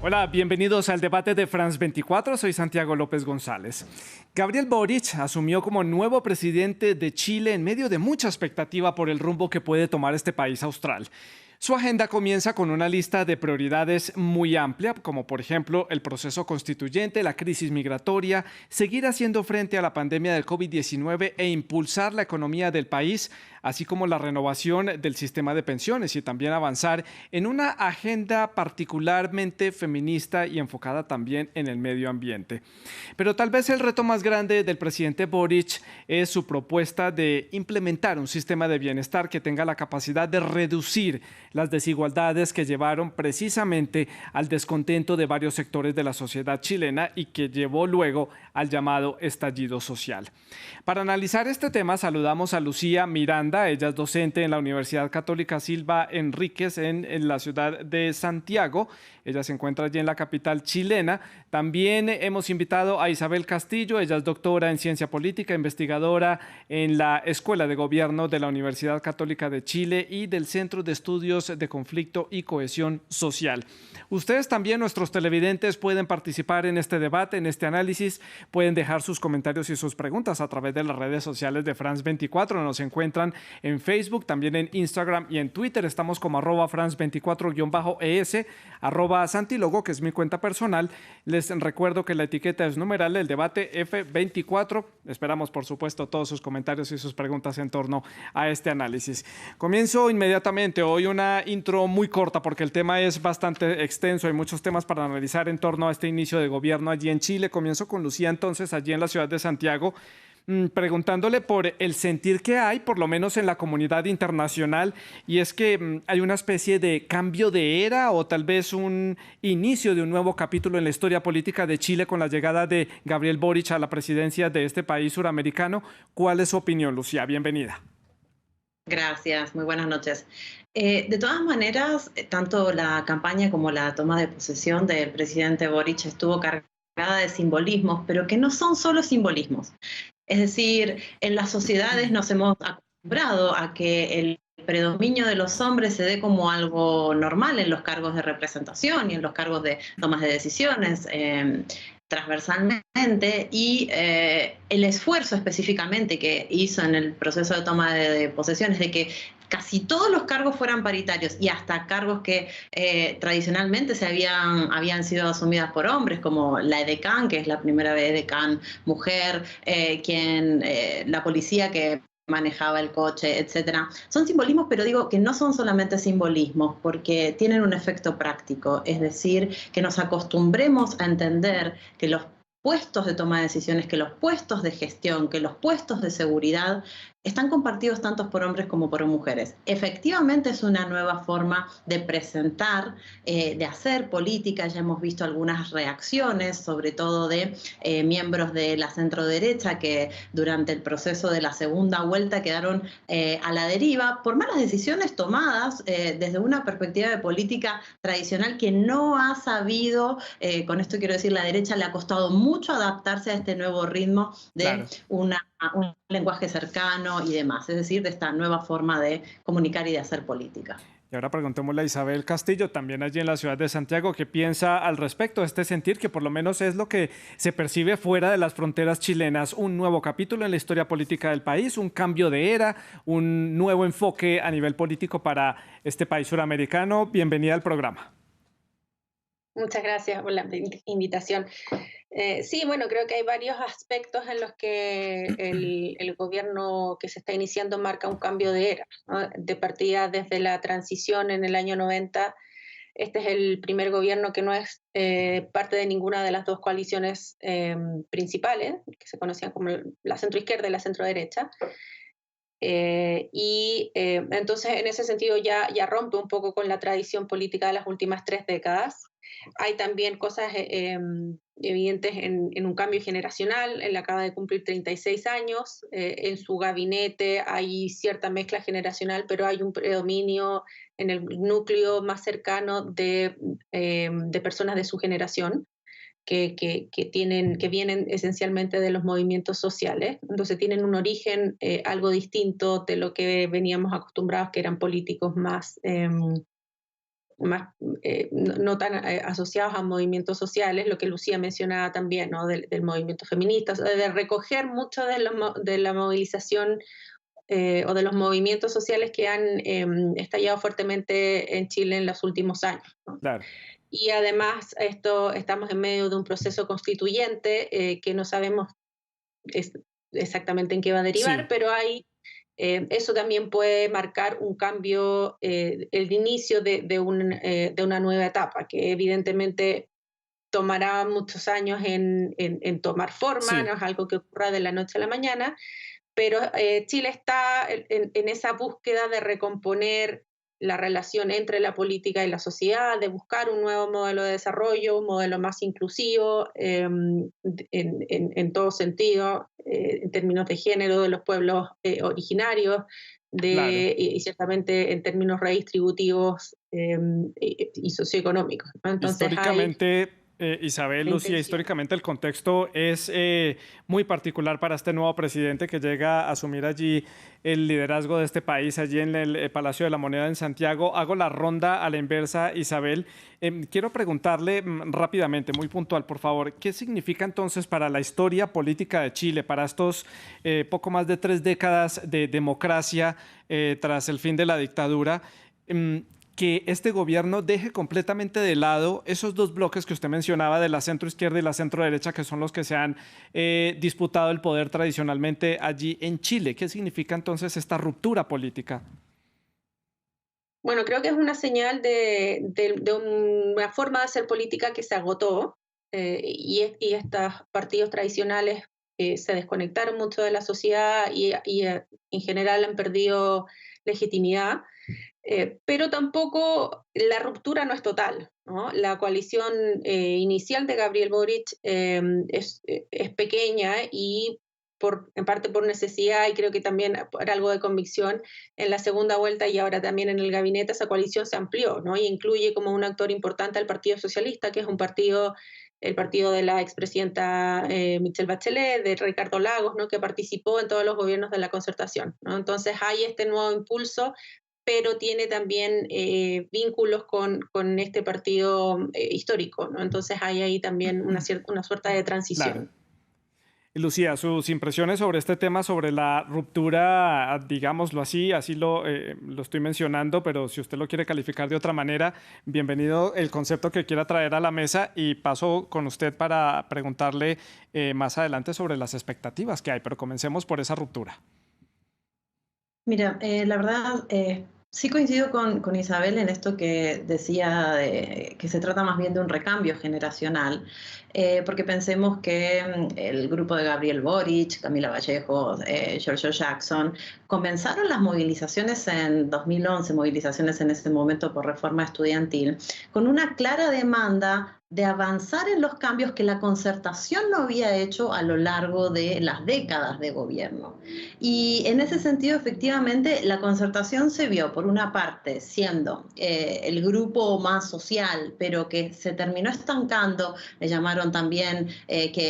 Hola, bienvenidos al debate de France 24. Soy Santiago López González. Gabriel Boric asumió como nuevo presidente de Chile en medio de mucha expectativa por el rumbo que puede tomar este país austral. Su agenda comienza con una lista de prioridades muy amplia, como por ejemplo el proceso constituyente, la crisis migratoria, seguir haciendo frente a la pandemia del COVID-19 e impulsar la economía del país, así como la renovación del sistema de pensiones y también avanzar en una agenda particularmente feminista y enfocada también en el medio ambiente. Pero tal vez el reto más grande del presidente Boric es su propuesta de implementar un sistema de bienestar que tenga la capacidad de reducir las desigualdades que llevaron precisamente al descontento de varios sectores de la sociedad chilena y que llevó luego al llamado estallido social. Para analizar este tema saludamos a Lucía Miranda, ella es docente en la Universidad Católica Silva Enríquez en la ciudad de Santiago. Ella se encuentra allí en la capital chilena. También hemos invitado a Isabel Castillo, ella es doctora en ciencia política, investigadora en la Escuela de Gobierno de la Universidad Católica de Chile y del Centro de Estudios de Conflicto y Cohesión Social. Ustedes también, nuestros televidentes, pueden participar en este debate, en este análisis, pueden dejar sus comentarios y sus preguntas a través de las redes sociales de France 24. Nos encuentran en Facebook, también en Instagram y en Twitter. Estamos como @France24-ES, @Santilogo, que es mi cuenta personal. Les recuerdo que la etiqueta es numeral del debate F24. Esperamos, por supuesto, todos sus comentarios y sus preguntas en torno a este análisis. Comienzo inmediatamente. Hoy una intro muy corta porque el tema es bastante extenso. Hay muchos temas para analizar en torno a este inicio de gobierno allí en Chile. Comienzo con Lucía, entonces, allí en la ciudad de Santiago, preguntándole por el sentir que hay, por lo menos en la comunidad internacional, y es que hay una especie de cambio de era o tal vez un inicio de un nuevo capítulo en la historia política de Chile con la llegada de Gabriel Boric a la presidencia de este país suramericano. ¿Cuál es su opinión, Lucía? Bienvenida. Gracias, muy buenas noches. De todas maneras, tanto la campaña como la toma de posesión del presidente Boric estuvo cargada de simbolismos, pero que no son solo simbolismos. Es decir, en las sociedades nos hemos acostumbrado a que el predominio de los hombres se dé como algo normal en los cargos de representación y en los cargos de tomas de decisiones. Transversalmente y el esfuerzo específicamente que hizo en el proceso de toma de posesiones de que casi todos los cargos fueran paritarios y hasta cargos que tradicionalmente habían sido asumidas por hombres, como la edecán, que es la primera vez edecán mujer, la policía que manejaba el coche, etcétera. Son simbolismos, pero digo que no son solamente simbolismos, porque tienen un efecto práctico, es decir, que nos acostumbremos a entender que los puestos de toma de decisiones, que los puestos de gestión, que los puestos de seguridad están compartidos tanto por hombres como por mujeres. Efectivamente es una nueva forma de presentar, de hacer política. Ya hemos visto algunas reacciones, sobre todo de miembros de la centroderecha que durante el proceso de la segunda vuelta quedaron a la deriva por malas decisiones tomadas desde una perspectiva de política tradicional que no ha sabido, con esto quiero decir, la derecha le ha costado mucho adaptarse a este nuevo ritmo de Claro. un lenguaje cercano y demás, es decir, de esta nueva forma de comunicar y de hacer política. Y ahora preguntémosle a Isabel Castillo, también allí en la ciudad de Santiago, qué piensa al respecto de este sentir que por lo menos es lo que se percibe fuera de las fronteras chilenas, un nuevo capítulo en la historia política del país, un cambio de era, un nuevo enfoque a nivel político para este país suramericano. Bienvenida al programa. Muchas gracias por la invitación. Sí, bueno, creo que hay varios aspectos en los que el gobierno que se está iniciando marca un cambio de era, ¿no? De partida desde la transición en el año 90, este es el primer gobierno que no es parte de ninguna de las dos coaliciones principales, que se conocían como la centroizquierda y la centroderecha. Entonces, en ese sentido, ya rompe un poco con la tradición política de las últimas 3 décadas. Hay también cosas evidentes en un cambio generacional. Él acaba de cumplir 36 años. En su gabinete hay cierta mezcla generacional, pero hay un predominio en el núcleo más cercano de personas de su generación. Que vienen esencialmente de los movimientos sociales, entonces tienen un origen algo distinto de lo que veníamos acostumbrados, que eran políticos más más no tan asociados a movimientos sociales, lo que Lucía mencionaba también, ¿no? Del movimiento feminista, o sea, de recoger mucho de la movilización o de los movimientos sociales que han estallado fuertemente en Chile en los últimos años, ¿no? Claro. Y además estamos en medio de un proceso constituyente que no sabemos exactamente en qué va a derivar, Sí, pero eso también puede marcar un cambio, el inicio de una nueva etapa, que evidentemente tomará muchos años en tomar forma, sí. no es algo que ocurra de la noche a la mañana, pero Chile está en esa búsqueda de recomponer la relación entre la política y la sociedad, de buscar un nuevo modelo de desarrollo, un modelo más inclusivo en todo sentido, en términos de género de los pueblos originarios, Claro. y ciertamente en términos redistributivos y socioeconómicos, ¿no? Entonces hay Históricamente, Isabel, la Lucía, intención. históricamente el contexto es muy particular para este nuevo presidente que llega a asumir allí el liderazgo de este país, allí en el Palacio de la Moneda en Santiago. Hago la ronda a la inversa, Isabel. Quiero preguntarle rápidamente, muy puntual, por favor, ¿qué significa entonces para la historia política de Chile, para estos poco más de 3 décadas de democracia tras el fin de la dictadura? Que este gobierno deje completamente de lado esos dos bloques que usted mencionaba de la centro izquierda y la centro derecha, que son los que se han disputado el poder tradicionalmente allí en Chile. ¿Qué significa entonces esta ruptura política? Bueno, creo que es una señal de una forma de hacer política que se agotó y estos partidos tradicionales se desconectaron mucho de la sociedad y en general han perdido legitimidad. Pero tampoco la ruptura no es total, ¿no? La coalición inicial de Gabriel Boric es pequeña y en parte por necesidad y creo que también por algo de convicción, en la segunda vuelta y ahora también en el gabinete esa coalición se amplió, ¿no? Y incluye como un actor importante al Partido Socialista, que es el partido de la expresidenta Michelle Bachelet, de Ricardo Lagos, ¿no? Que participó en todos los gobiernos de la concertación, ¿no? Entonces hay este nuevo impulso pero tiene también vínculos con este partido histórico, ¿no? Entonces hay ahí también una suerte de Claro. transición. Y Lucía, sus impresiones sobre este tema, sobre la ruptura, digámoslo así, así lo estoy mencionando, pero si usted lo quiere calificar de otra manera, bienvenido el concepto que quiera traer a la mesa y paso con usted para preguntarle más adelante sobre las expectativas que hay, pero comencemos por esa ruptura. Mira, la verdad, sí coincido con Isabel en esto que decía que se trata más bien de un recambio generacional, porque pensemos que el grupo de Gabriel Boric, Camila Vallejo, Giorgio Jackson, comenzaron las movilizaciones en 2011, movilizaciones en ese momento por reforma estudiantil, con una clara demanda de avanzar en los cambios que la concertación no había hecho a lo largo de las décadas de gobierno. Y en ese sentido, efectivamente, la concertación se vio, por una parte, siendo el grupo más social, pero que se terminó estancando, le llamaron también,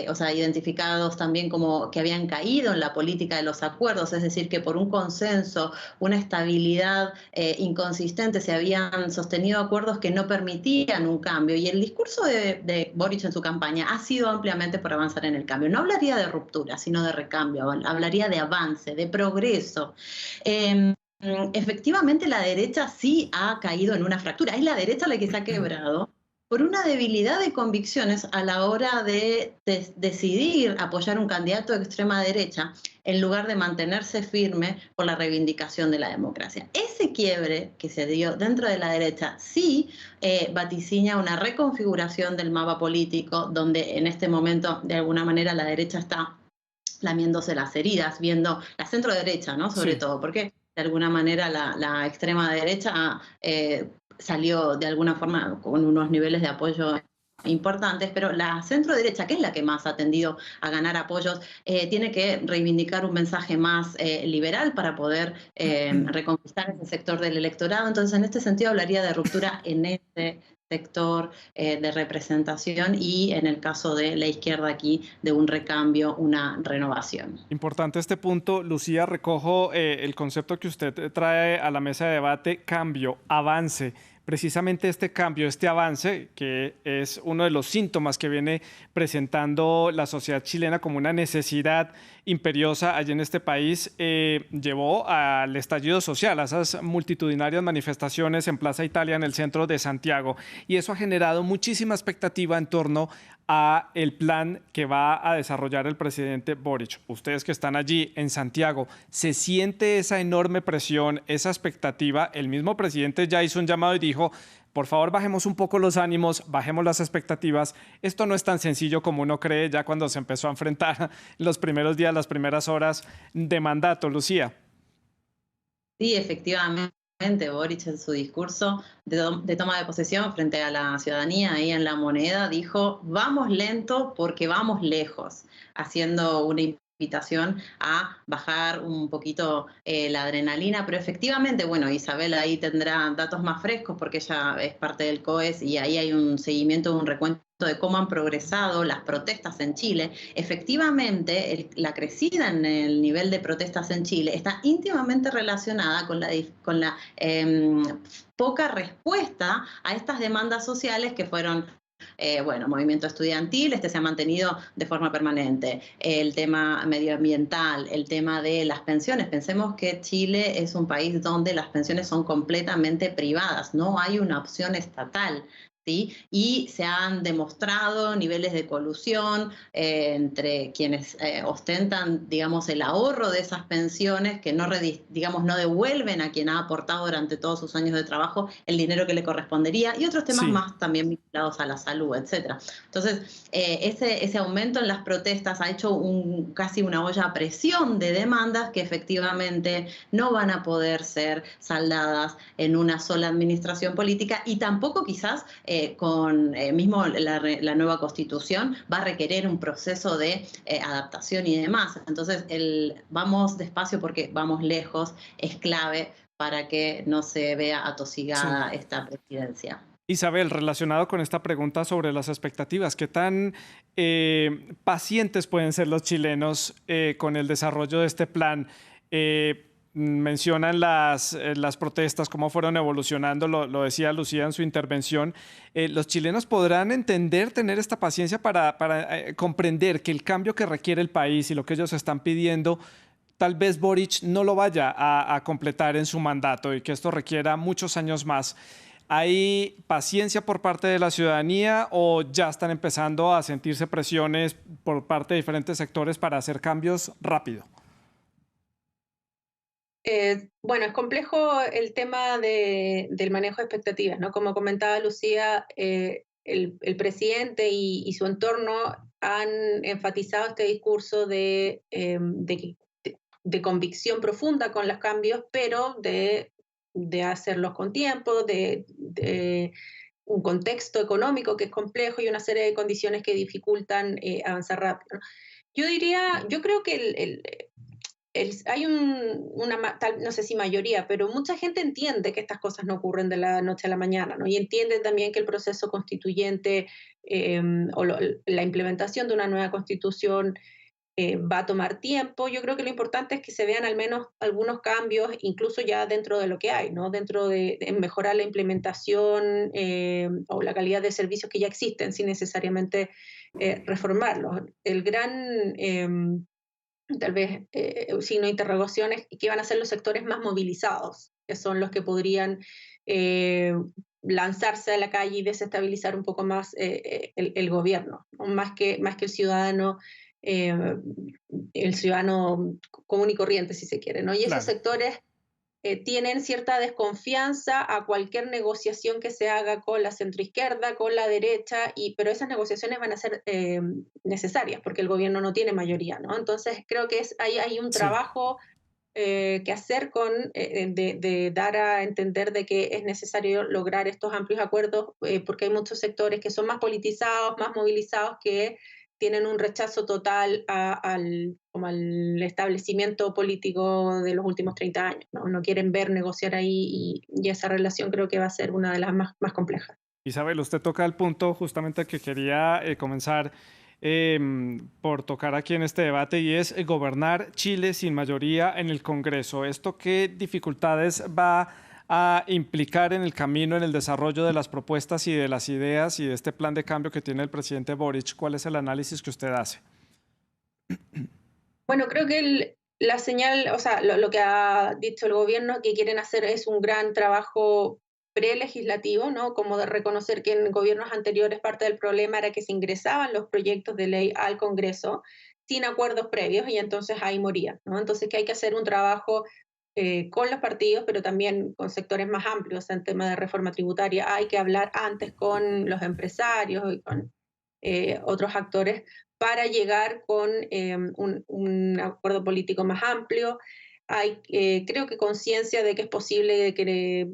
o sea, identificados también como que habían caído en la política de los acuerdos, es decir, que por un consenso, una estabilidad inconsistente, se habían sostenido acuerdos que no permitían un cambio. Y el discurso de Boric en su campaña ha sido ampliamente por avanzar en el cambio. No hablaría de ruptura, sino de recambio, hablaría de avance, de progreso. Efectivamente, la derecha sí ha caído en una fractura. Es la derecha la que se ha quebrado por una debilidad de convicciones a la hora de decidir apoyar un candidato de extrema derecha en lugar de mantenerse firme por la reivindicación de la democracia. Ese quiebre que se dio dentro de la derecha sí vaticina una reconfiguración del mapa político, donde en este momento, de alguna manera, la derecha está lamiéndose las heridas, viendo la centro derecha, ¿no? Sobre Sí. todo, porque de alguna manera la extrema derecha salió de alguna forma con unos niveles de apoyo importantes, pero la centro derecha, que es la que más ha tendido a ganar apoyos, tiene que reivindicar un mensaje más liberal para poder reconquistar ese sector del electorado. Entonces, en este sentido, hablaría de ruptura en ese sector de representación y en el caso de la izquierda aquí de un recambio, una renovación. Importante este punto, Lucía, recojo el concepto que usted trae a la mesa de debate, cambio, avance. precisamente este cambio, este avance, que es uno de los síntomas que viene presentando la sociedad chilena como una necesidad imperiosa allí en este país, llevó al estallido social, a esas multitudinarias manifestaciones en Plaza Italia, en el centro de Santiago. Y eso ha generado muchísima expectativa en torno a el plan que va a desarrollar el presidente Boric. Ustedes que están allí en Santiago, ¿se siente esa enorme presión, esa expectativa? El mismo presidente ya hizo un llamado y dijo: por favor, bajemos un poco los ánimos, bajemos las expectativas. Esto no es tan sencillo como uno cree ya cuando se empezó a enfrentar los primeros días, las primeras horas de mandato. Lucía. Sí, efectivamente. Boric en su discurso de toma de posesión frente a la ciudadanía ahí en La Moneda dijo: vamos lento porque vamos lejos, haciendo una invitación a bajar un poquito la adrenalina, pero efectivamente, bueno, Isabel ahí tendrá datos más frescos porque ella es parte del COES y ahí hay un seguimiento, un recuento de cómo han progresado las protestas en Chile. Efectivamente, la crecida en el nivel de protestas en Chile está íntimamente relacionada con la poca respuesta a estas demandas sociales que fueron movimiento estudiantil, este se ha mantenido de forma permanente. El tema medioambiental, el tema de las pensiones. Pensemos que Chile es un país donde las pensiones son completamente privadas, no hay una opción estatal. ¿Sí? Y se han demostrado niveles de colusión entre quienes ostentan, digamos, el ahorro de esas pensiones que no devuelven a quien ha aportado durante todos sus años de trabajo el dinero que le correspondería, y otros temas más también vinculados a la salud, etcétera. Entonces, ese aumento en las protestas ha hecho casi una olla a presión de demandas que efectivamente no van a poder ser saldadas en una sola administración política, y tampoco quizás con mismo la nueva constitución va a requerir un proceso de adaptación y demás. Entonces, vamos despacio porque vamos lejos es clave para que no se vea atosigada esta presidencia. Isabel, relacionado con esta pregunta sobre las expectativas, ¿qué tan pacientes pueden ser los chilenos con el desarrollo de este plan? Mencionan las protestas, cómo fueron evolucionando, lo decía Lucía en su intervención. ¿Los chilenos podrán entender, tener esta paciencia para comprender que el cambio que requiere el país y lo que ellos están pidiendo, tal vez Boric no lo vaya a completar en su mandato y que esto requiera muchos años más? ¿Hay paciencia por parte de la ciudadanía o ya están empezando a sentirse presiones por parte de diferentes sectores para hacer cambios rápido? Bueno, es complejo el tema del manejo de expectativas, ¿no? Como comentaba Lucía, el presidente y su entorno han enfatizado este discurso de convicción profunda con los cambios, pero de hacerlos con tiempo, de un contexto económico que es complejo y una serie de condiciones que dificultan avanzar rápido, ¿no? Yo creo que hay no sé si mayoría, pero mucha gente entiende que estas cosas no ocurren de la noche a la mañana, ¿no? Y entienden también que el proceso constituyente o la implementación de una nueva constitución va a tomar tiempo. Yo creo que lo importante es que se vean al menos algunos cambios, incluso ya dentro de lo que hay, ¿no? Dentro de mejorar la implementación o la calidad de servicios que ya existen, sin necesariamente reformarlos. El gran tal vez signo de interrogación es qué van a ser los sectores más movilizados, que son los que podrían lanzarse a la calle y desestabilizar un poco más el gobierno, ¿no? Más que el ciudadano común y corriente, si se quiere, ¿no? Y esos sectores tienen cierta desconfianza a cualquier negociación que se haga con la centroizquierda, con la derecha, pero esas negociaciones van a ser necesarias porque el gobierno no tiene mayoría, ¿no? Entonces creo que hay un trabajo que hacer de dar a entender de que es necesario lograr estos amplios acuerdos porque hay muchos sectores que son más politizados, más movilizados, que tienen un rechazo total al establecimiento político de los últimos 30 años, ¿no? No quieren ver negociar ahí y esa relación creo que va a ser una de las más complejas. Isabel, usted toca el punto justamente que quería comenzar por tocar aquí en este debate, y es gobernar Chile sin mayoría en el Congreso. ¿Esto qué dificultades va a implicar en el camino, en el desarrollo de las propuestas y de las ideas y de este plan de cambio que tiene el presidente Boric? ¿Cuál es el análisis que usted hace? Bueno, creo que la señal, o sea, lo que ha dicho el gobierno que quieren hacer es un gran trabajo prelegislativo, ¿no? Como de reconocer que en gobiernos anteriores parte del problema era que se ingresaban los proyectos de ley al Congreso sin acuerdos previos y entonces ahí morían, ¿no? Entonces que hay que hacer un trabajo con los partidos, pero también con sectores más amplios en tema de reforma tributaria. Hay que hablar antes con los empresarios y con otros actores para llegar con un acuerdo político más amplio. Hay, creo que conciencia de que es posible que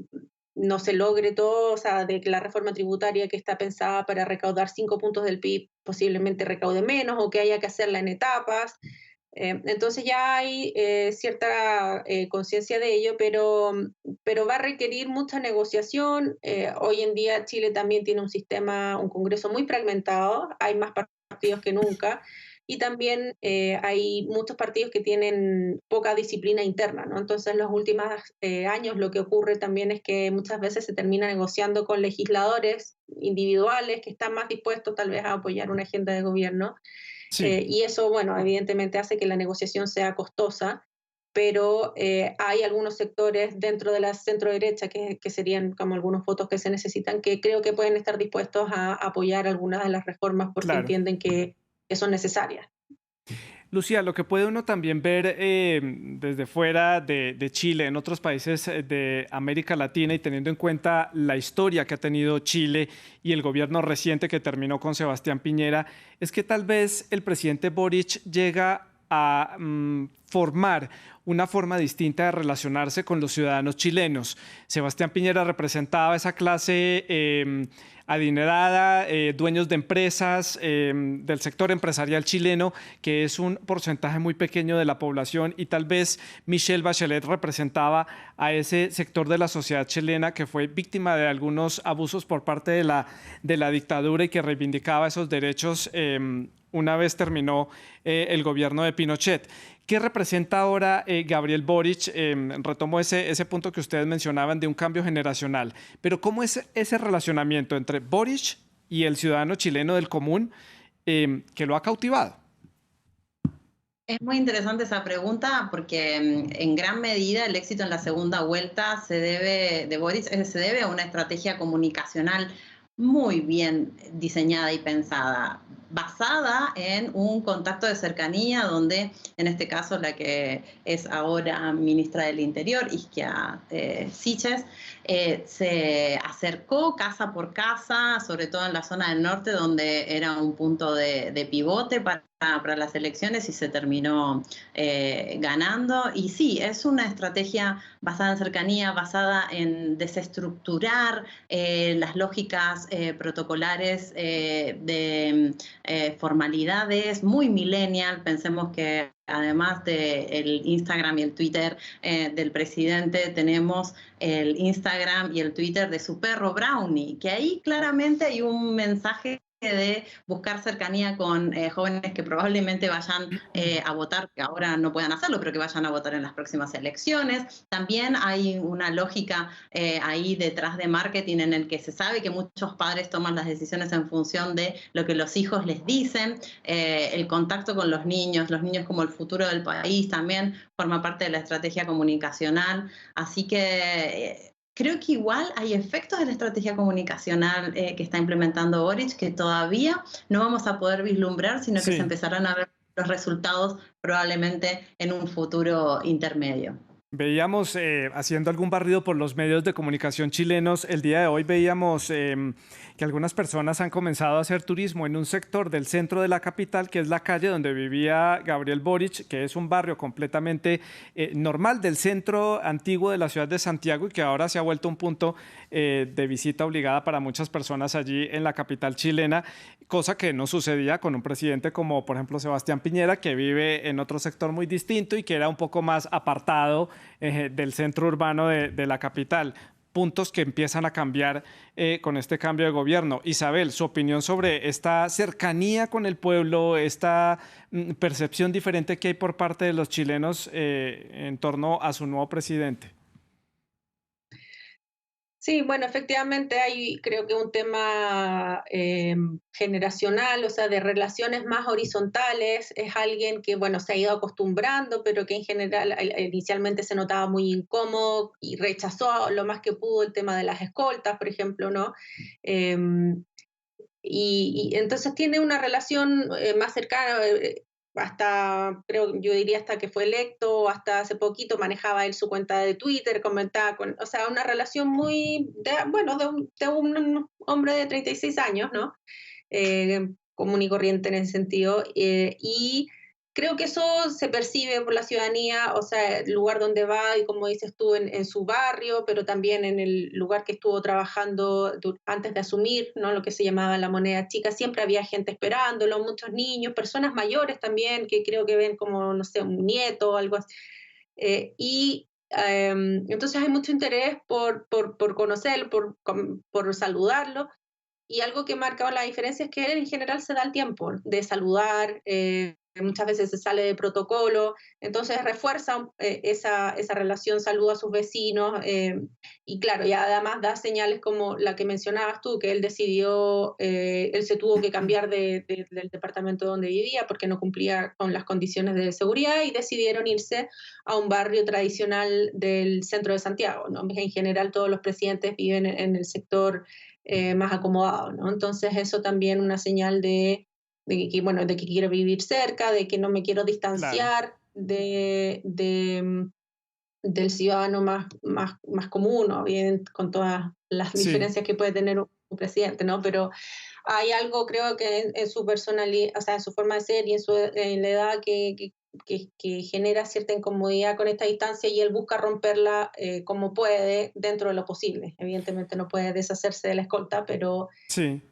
no se logre todo, o sea, de que la reforma tributaria que está pensada para recaudar 5 puntos del PIB posiblemente recaude menos o que haya que hacerla en etapas. Entonces ya hay cierta conciencia de ello, pero va a requerir mucha negociación. Hoy en día Chile también tiene un sistema, un Congreso muy fragmentado, hay más partidos que nunca, y también hay muchos partidos que tienen poca disciplina interna, ¿no? Entonces en los últimos años lo que ocurre también es que muchas veces se termina negociando con legisladores individuales que están más dispuestos tal vez a apoyar una agenda de gobierno. Sí. Y eso, bueno, evidentemente hace que la negociación sea costosa, pero hay algunos sectores dentro de la centro-derecha que serían como algunos votos que se necesitan, que creo que pueden estar dispuestos a apoyar algunas de las reformas porque Claro. entienden que son necesarias. Lucía, lo que puede uno también ver desde fuera de Chile, en otros países de América Latina y teniendo en cuenta la historia que ha tenido Chile y el gobierno reciente que terminó con Sebastián Piñera, es que tal vez el presidente Boric llega a formar una forma distinta de relacionarse con los ciudadanos chilenos. Sebastián Piñera representaba esa clase adinerada, dueños de empresas, del sector empresarial chileno, que es un porcentaje muy pequeño de la población, y tal vez Michelle Bachelet representaba a ese sector de la sociedad chilena que fue víctima de algunos abusos por parte de la dictadura y que reivindicaba esos derechos una vez terminó el gobierno de Pinochet. ¿Qué representa ahora Gabriel Boric? Retomo ese punto que ustedes mencionaban de un cambio generacional, pero ¿cómo es ese relacionamiento entre Boric y el ciudadano chileno del común que lo ha cautivado? Es muy interesante esa pregunta porque en gran medida el éxito en la segunda vuelta de Boric se debe a una estrategia comunicacional muy bien diseñada y pensada, basada en un contacto de cercanía donde, en este caso, la que es ahora ministra del Interior, Isquia Siches, se acercó casa por casa, sobre todo en la zona del norte, donde era un punto de pivote para las elecciones y se terminó ganando. Y sí, es una estrategia basada en cercanía, basada en desestructurar las lógicas protocolares de formalidades, muy millennial. Pensemos que además del Instagram y el Twitter del presidente, tenemos el Instagram y el Twitter de su perro Brownie, que ahí claramente hay un mensaje de buscar cercanía con jóvenes que probablemente vayan a votar, que ahora no puedan hacerlo, pero que vayan a votar en las próximas elecciones. También hay una lógica ahí detrás de marketing en el que se sabe que muchos padres toman las decisiones en función de lo que los hijos les dicen. El contacto con los niños como el futuro del país también forma parte de la estrategia comunicacional. Así que creo que igual hay efectos de la estrategia comunicacional que está implementando Boric que todavía no vamos a poder vislumbrar, sino que se empezarán a ver los resultados probablemente en un futuro intermedio. Veíamos, haciendo algún barrido por los medios de comunicación chilenos, el día de hoy veíamos que algunas personas han comenzado a hacer turismo en un sector del centro de la capital, que es la calle donde vivía Gabriel Boric, que es un barrio completamente normal del centro antiguo de la ciudad de Santiago y que ahora se ha vuelto un punto de visita obligada para muchas personas allí en la capital chilena, cosa que no sucedía con un presidente como, por ejemplo, Sebastián Piñera, que vive en otro sector muy distinto y que era un poco más apartado del centro urbano de la capital. Puntos que empiezan a cambiar con este cambio de gobierno. Isabel, su opinión sobre esta cercanía con el pueblo, esta percepción diferente que hay por parte de los chilenos en torno a su nuevo presidente. Sí, bueno, efectivamente hay creo que un tema generacional, o sea, de relaciones más horizontales. Es alguien que, bueno, se ha ido acostumbrando, pero que en general inicialmente se notaba muy incómodo y rechazó lo más que pudo el tema de las escoltas, por ejemplo, ¿no? Em, y entonces tiene una relación más cercana, hasta, creo, yo diría hasta que fue electo, hasta hace poquito manejaba él su cuenta de Twitter, comentaba con, o sea, una relación muy, bueno, de un hombre de 36 años, ¿no? Común y corriente en ese sentido. Y creo que eso se percibe por la ciudadanía, o sea, el lugar donde va y como dices tú, en su barrio, pero también en el lugar que estuvo trabajando antes de asumir, ¿no? Lo que se llamaba la moneda chica, siempre había gente esperándolo, muchos niños, personas mayores también, que creo que ven como, no sé, un nieto o algo así. Entonces hay mucho interés por conocerlo, por saludarlo, y algo que marca la diferencia es que él en general se da el tiempo de saludar, muchas veces se sale de protocolo, entonces refuerza esa relación, saluda a sus vecinos, y claro, y además da señales como la que mencionabas tú, que él decidió, él se tuvo que cambiar del departamento donde vivía porque no cumplía con las condiciones de seguridad, y decidieron irse a un barrio tradicional del centro de Santiago, ¿no? En general todos los presidentes viven en el sector más acomodado, ¿no? Entonces eso también una señal bueno, de que quiero vivir cerca, de que no me quiero Claro. distanciar del ciudadano más común, ¿no? Bien, con todas las Sí. diferencias que puede tener un presidente, ¿no? Pero hay algo, creo que en su personalidad, o sea, en su forma de ser y en la edad que genera cierta incomodidad con esta distancia, y él busca romperla como puede dentro de lo posible. Evidentemente no puede deshacerse de la escolta, Sí.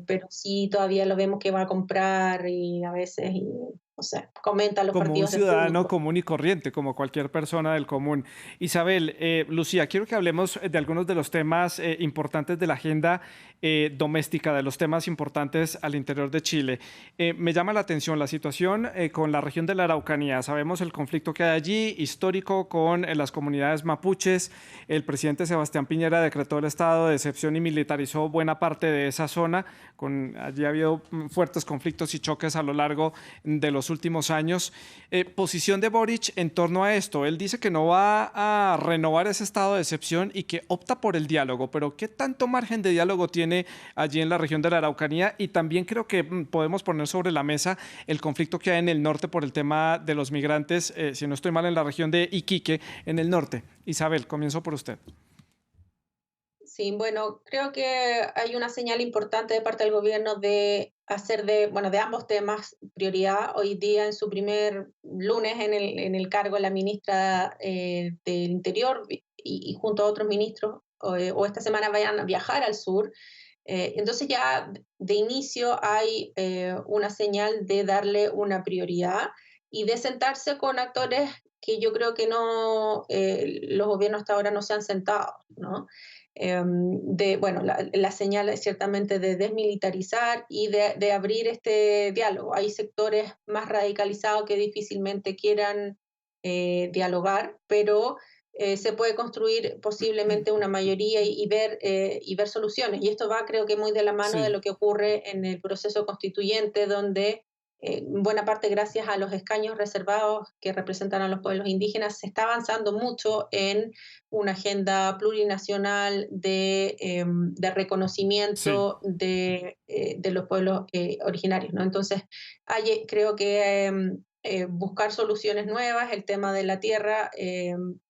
pero sí todavía lo vemos que va a comprar y a veces, y, o sea, comenta los Como un partidos de ciudadano fútbol. común y corriente, como cualquier persona del común. Isabel, Lucía, quiero que hablemos de algunos de los temas importantes de la agenda doméstica, de los temas importantes al interior de Chile. Me llama la atención la situación con la región de la Araucanía. Sabemos el conflicto que hay allí, histórico, con las comunidades mapuches. El presidente Sebastián Piñera decretó el estado de excepción y militarizó buena parte de esa zona. Allí ha habido fuertes conflictos y choques a lo largo de los últimos años. Posición de Boric en torno a esto. Él dice que no va a renovar ese estado de excepción y que opta por el diálogo, pero ¿qué tanto margen de diálogo tiene allí en la región de la Araucanía? Y también creo que podemos poner sobre la mesa el conflicto que hay en el norte por el tema de los migrantes, si no estoy mal, en la región de Iquique, en el norte. Isabel, comienzo por usted. Sí, bueno, creo que hay una señal importante de parte del gobierno de hacer bueno, de ambos temas prioridad. Hoy día, en su primer lunes en el cargo, la ministra del Interior y junto a otros ministros, o esta semana vayan a viajar al sur. Entonces ya de inicio hay una señal de darle una prioridad y de sentarse con actores que yo creo que no, los gobiernos hasta ahora no se han sentado, ¿no? Bueno, la señal es ciertamente de desmilitarizar y de abrir este diálogo. Hay sectores más radicalizados que difícilmente quieran dialogar, pero se puede construir posiblemente una mayoría y ver soluciones. Y esto va, creo que, muy de la mano de Sí, lo que ocurre en el proceso constituyente, donde en buena parte gracias a los escaños reservados que representan a los pueblos indígenas, se está avanzando mucho en una agenda plurinacional de sí, reconocimiento de los pueblos originarios, ¿no? Entonces, creo que buscar soluciones nuevas, el tema de la tierra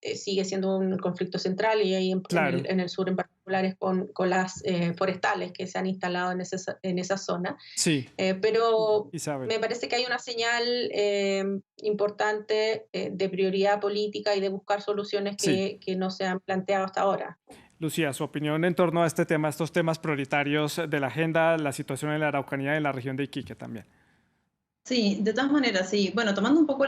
sigue siendo un conflicto central, y ahí en el, claro. en el sur en particular es con las forestales que se han instalado en esa zona. Sí, Pero Isabel. me parece que hay una señal importante de prioridad política y de buscar soluciones Sí. que no se han planteado hasta ahora. Lucía, su opinión en torno a este tema, estos temas prioritarios de la agenda, la situación en la Araucanía y en la región de Iquique también. Sí, de todas maneras, sí. Bueno, tomando un poco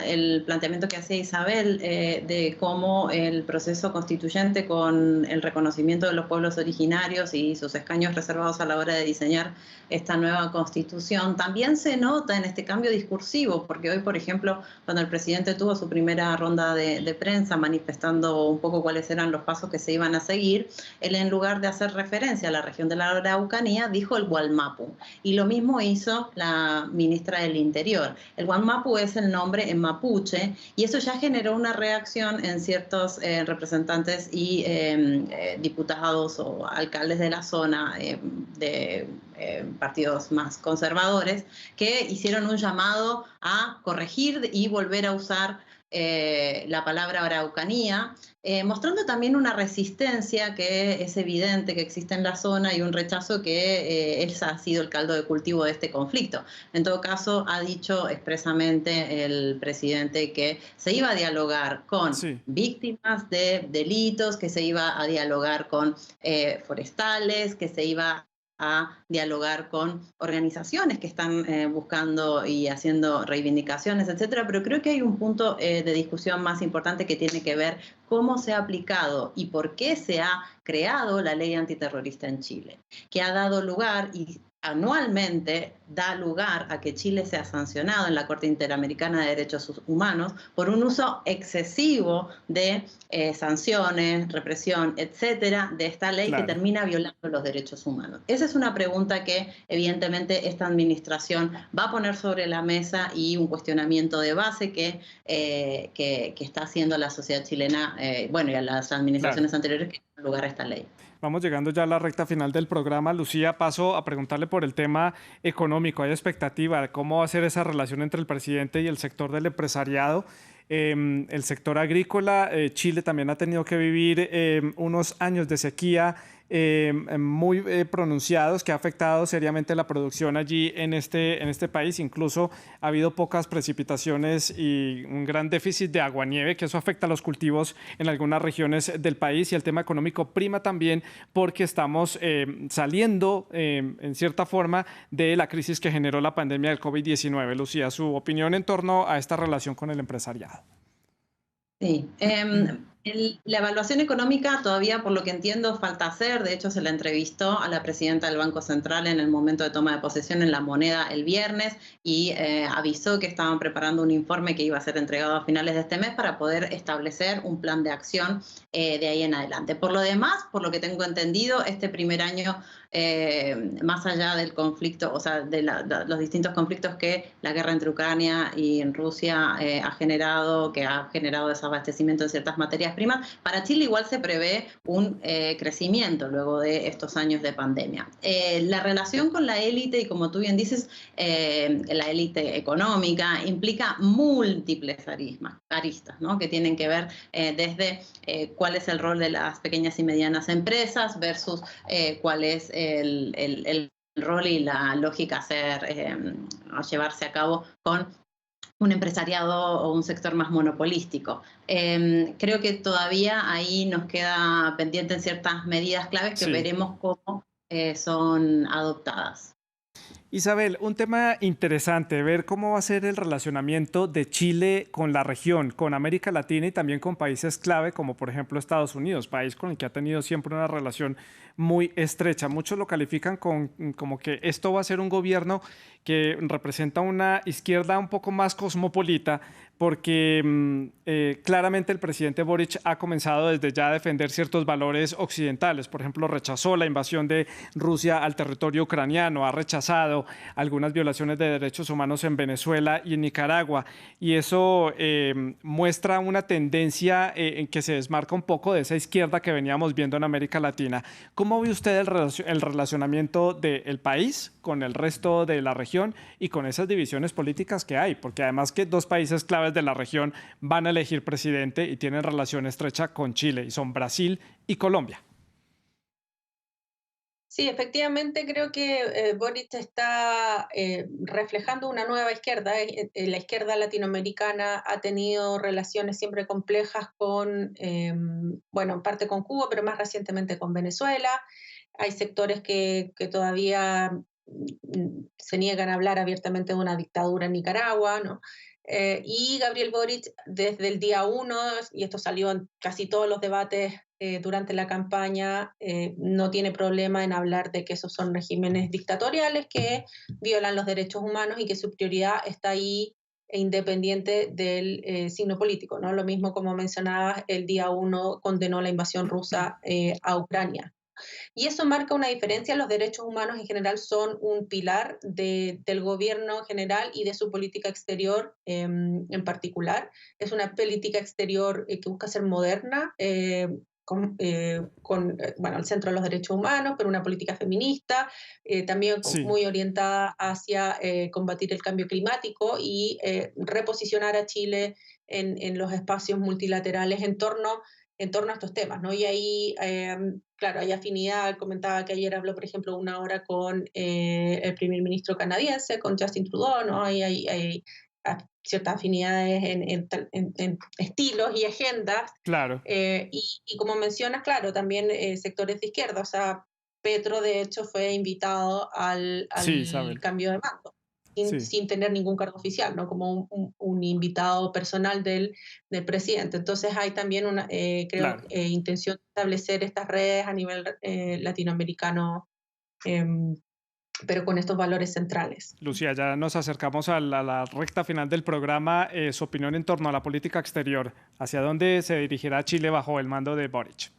el planteamiento que hacía Isabel de cómo el proceso constituyente con el reconocimiento de los pueblos originarios y sus escaños reservados a la hora de diseñar esta nueva constitución, también se nota en este cambio discursivo, porque hoy, por ejemplo, cuando el presidente tuvo su primera ronda de prensa manifestando un poco cuáles eran los pasos que se iban a seguir, él en lugar de hacer referencia a la región de la Araucanía, dijo el Gualmapu. Y lo mismo hizo la ministra del Interior. El Guanmapu es el nombre en mapuche y eso ya generó una reacción en ciertos representantes y diputados o alcaldes de la zona de partidos más conservadores que hicieron un llamado a corregir y volver a usar la palabra araucanía, mostrando también una resistencia que es evidente que existe en la zona y un rechazo que ese ha sido el caldo de cultivo de este conflicto. En todo caso, ha dicho expresamente el presidente que se iba a dialogar con Sí. víctimas de delitos, que se iba a dialogar con forestales, que se iba a dialogar con organizaciones que están buscando y haciendo reivindicaciones, etcétera, pero creo que hay un punto de discusión más importante que tiene que ver cómo se ha aplicado y por qué se ha creado la ley antiterrorista en Chile, que ha dado lugar y anualmente da lugar a que Chile sea sancionado en la Corte Interamericana de Derechos Humanos por un uso excesivo de sanciones, represión, etcétera, de esta ley que Claro. termina violando los derechos humanos. Esa es una pregunta que evidentemente esta administración va a poner sobre la mesa y un cuestionamiento de base que está haciendo la sociedad chilena, bueno, y a las Claro. administraciones anteriores que dieron lugar a esta ley. Vamos llegando ya a la recta final del programa. Lucía, paso a preguntarle por el tema económico. ¿Hay expectativa de cómo va a ser esa relación entre el presidente y el sector del empresariado? El sector agrícola, Chile también ha tenido que vivir unos años de sequía muy pronunciados que ha afectado seriamente la producción allí en este país. Incluso ha habido pocas precipitaciones y un gran déficit de agua-nieve, que eso afecta a los cultivos en algunas regiones del país. Y el tema económico prima también porque estamos saliendo en cierta forma de la crisis que generó la pandemia del COVID-19. Lucía, su opinión en torno a esta relación con el empresariado. Sí, la evaluación económica todavía, por lo que entiendo, falta hacer. De hecho, se la entrevistó a la presidenta del Banco Central en el momento de toma de posesión en La Moneda el viernes y avisó que estaban preparando un informe que iba a ser entregado a finales de este mes para poder establecer un plan de acción de ahí en adelante. Por lo demás, por lo que tengo entendido, este primer año, más allá del conflicto, o sea, de los distintos conflictos que la guerra entre Ucrania y en Rusia ha generado, que ha generado desabastecimiento en ciertas materias primas, para Chile igual se prevé un crecimiento luego de estos años de pandemia. La relación con la élite, y como tú bien dices, la élite económica, implica múltiples aristas, ¿no? Que tienen que ver desde cuál es el rol de las pequeñas y medianas empresas versus cuál es el rol y la lógica a llevarse a cabo con un empresariado o un sector más monopolístico. Creo que todavía ahí nos queda pendiente en ciertas medidas claves que Sí. veremos cómo son adoptadas. Isabel, un tema interesante, ver cómo va a ser el relacionamiento de Chile con la región, con América Latina y también con países clave como por ejemplo Estados Unidos, país con el que ha tenido siempre una relación muy estrecha. Muchos lo califican como que esto va a ser un gobierno que representa una izquierda un poco más cosmopolita, porque claramente el presidente Boric ha comenzado desde ya a defender ciertos valores occidentales. Por ejemplo, rechazó la invasión de Rusia al territorio ucraniano, ha rechazado algunas violaciones de derechos humanos en Venezuela y en Nicaragua. Y eso muestra una tendencia en que se desmarca un poco de esa izquierda que veníamos viendo en América Latina. ¿Cómo ve usted el relacionamiento del país con el resto de la región y con esas divisiones políticas que hay? Porque además que dos países claves de la región van a elegir presidente y tienen relación estrecha con Chile, y son Brasil y Colombia. Sí, efectivamente creo que Boric está reflejando una nueva izquierda. La izquierda latinoamericana ha tenido relaciones siempre complejas con, bueno, en parte con Cuba, pero más recientemente con Venezuela. Hay sectores que todavía se niegan a hablar abiertamente de una dictadura en Nicaragua, ¿no? Y Gabriel Boric, desde el día uno, y esto salió en casi todos los debates durante la campaña, no tiene problema en hablar de que esos son regímenes dictatoriales que violan los derechos humanos y que su prioridad está ahí independiente del signo político, ¿no? Lo mismo, como mencionabas, el día uno condenó la invasión rusa a Ucrania. Y eso marca una diferencia. Los derechos humanos en general son un pilar del gobierno en general y de su política exterior en particular. Es una política exterior que busca ser moderna, bueno, el centro de los derechos humanos, pero una política feminista, también Sí. muy orientada hacia combatir el cambio climático y reposicionar a Chile en los espacios multilaterales en torno a estos temas, ¿no? Y ahí, claro, hay afinidad. Comentaba que ayer habló, por ejemplo, una hora con el primer ministro canadiense, con Justin Trudeau, ¿no? Hay ciertas afinidades en estilos y agendas. Claro. Y como mencionas, claro, también sectores de izquierda. O sea, Petro, de hecho, fue invitado al Sí, Isabel. cambio de mando. Sí. Sin tener ningún cargo oficial, ¿no? Como un invitado personal del presidente. Entonces hay también una, creo, Claro. intención de establecer estas redes a nivel latinoamericano, pero con estos valores centrales. Lucía, ya nos acercamos a la recta final del programa. Su opinión en torno a la política exterior. ¿Hacia dónde se dirigirá Chile bajo el mando de Boric?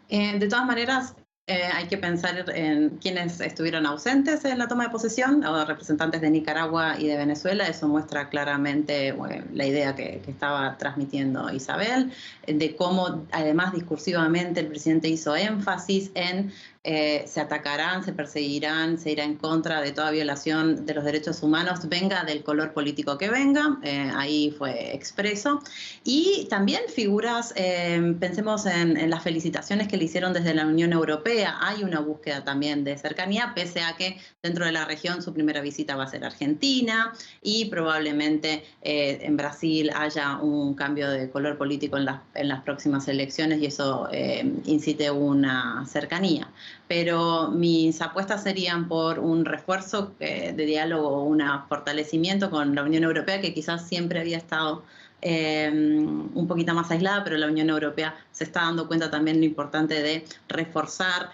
De todas maneras, hay que pensar en quienes estuvieron ausentes en la toma de posesión, o representantes de Nicaragua y de Venezuela. Eso muestra claramente la idea que estaba transmitiendo Isabel, de cómo además discursivamente el presidente hizo énfasis en se atacarán, se perseguirán, se irá en contra de toda violación de los derechos humanos, venga del color político que venga. Ahí fue expreso. Y también figuras, pensemos en las felicitaciones que le hicieron desde la Unión Europea. Hay una búsqueda también de cercanía, pese a que dentro de la región su primera visita va a ser Argentina y probablemente en Brasil haya un cambio de color político en las próximas elecciones, y eso incite una cercanía. Pero mis apuestas serían por un refuerzo de diálogo, un fortalecimiento con la Unión Europea, que quizás siempre había estado un poquito más aislada, pero la Unión Europea se está dando cuenta también lo importante de reforzar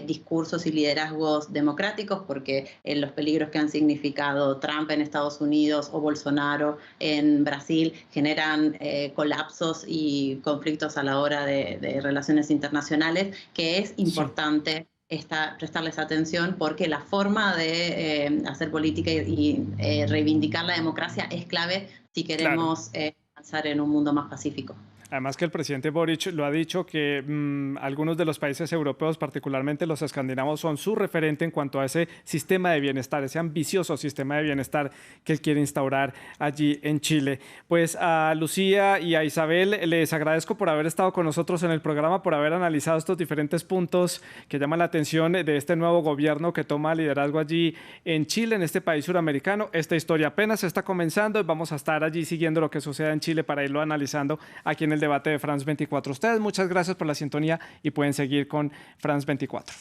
discursos y liderazgos democráticos, porque los peligros que han significado Trump en Estados Unidos o Bolsonaro en Brasil generan colapsos y conflictos a la hora de relaciones internacionales, que es importante prestarles atención, porque la forma de hacer política y reivindicar la democracia es clave si queremos avanzar en un mundo más pacífico. Además que el presidente Boric lo ha dicho que algunos de los países europeos, particularmente los escandinavos, son su referente en cuanto a ese sistema de bienestar, ese ambicioso sistema de bienestar que él quiere instaurar allí en Chile. Pues a Lucía y a Isabel les agradezco por haber estado con nosotros en el programa, por haber analizado estos diferentes puntos que llaman la atención de este nuevo gobierno que toma liderazgo allí en Chile, en este país suramericano. Esta historia apenas está comenzando y vamos a estar allí siguiendo lo que suceda en Chile para irlo analizando aquí en el debate de France 24. Ustedes, muchas gracias por la sintonía y pueden seguir con France 24.